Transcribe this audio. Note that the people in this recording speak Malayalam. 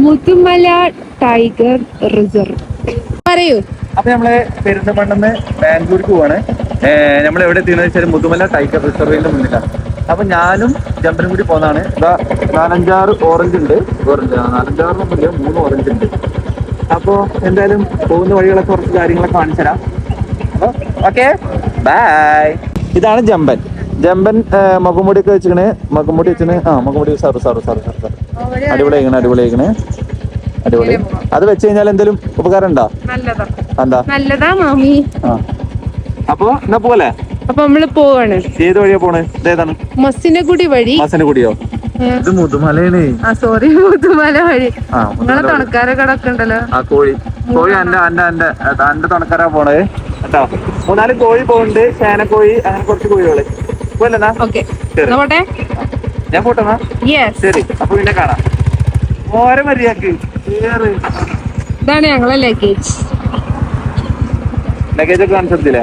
മുതുമല ടൈഗർ റിസർവ് പറയൂ. അപ്പൊ നമ്മള് പെരിന്തൽമണ്ണന്ന് ബാംഗ്ലൂർക്ക് പോവാണ്. നമ്മൾ എവിടെ എത്തിയെന്ന് വെച്ചാൽ മുതുമല ടൈഗർ റിസർവിന്റെ മുന്നിലാണ്. അപ്പൊ ഞാനും ജമ്പനും കൂടി പോന്നതാണ്. ഇതാ 4-5 ഓറഞ്ച് ഉണ്ട്. ഓറഞ്ച് 4-5 3 ഓറഞ്ച് ഉണ്ട്. അപ്പൊ എന്തായാലും പോകുന്ന വഴികളൊക്കെ കുറച്ച് കാര്യങ്ങളൊക്കെ കാണിച്ചു തരാം. അപ്പൊ ഓക്കെ, ബൈ. ഇതാണ് ജമ്പൻ. ജമ്പൻ മുഖംമുടി ഒക്കെ വെച്ചിക്കണ്. മുഖംമുടി വെച്ചിന്. മുഖംമുടി സാറ് അടിപൊളിയായിക്കണ്. അടിപൊളി. അത് വെച്ച് കഴിഞ്ഞാൽ എന്തെങ്കിലും ഉപകാരം ഉണ്ടോ? എന്താ നല്ലതാ മാമി. അപ്പൊ എന്നാ പോലെ അപ്പൊ നമ്മള് പോവാണ്. ഏത് വഴിയാ പോണേ? ഇതേതാണ്? മസിനഗുഡി വഴി. മസിനഗുഡിയോ? ഇത് മുതുമലയാണ്. സോറി, മുതുമല വഴി. നിങ്ങളെ തുണക്കാരെ കടക്ക് ഉണ്ടല്ലോ. കോഴി എന്റെ തുണക്കാരാ പോണേ കേട്ടോ. 3-4 കോഴി പോകുന്നുണ്ട്. ചേനക്കോഴി, അങ്ങനെ കുറച്ച് കോഴികള് പോലെന്നാ. ഞാൻ പോട്ടെന്നാ. ശരി, അപ്പൊ പിന്നെ കാണാം. ഓരോ മര്യാദക്ക് ഇതാണ് ഞങ്ങളെ ലഗേജ് ഒക്കെ കാണിച്ചിട്ടില്ലേ?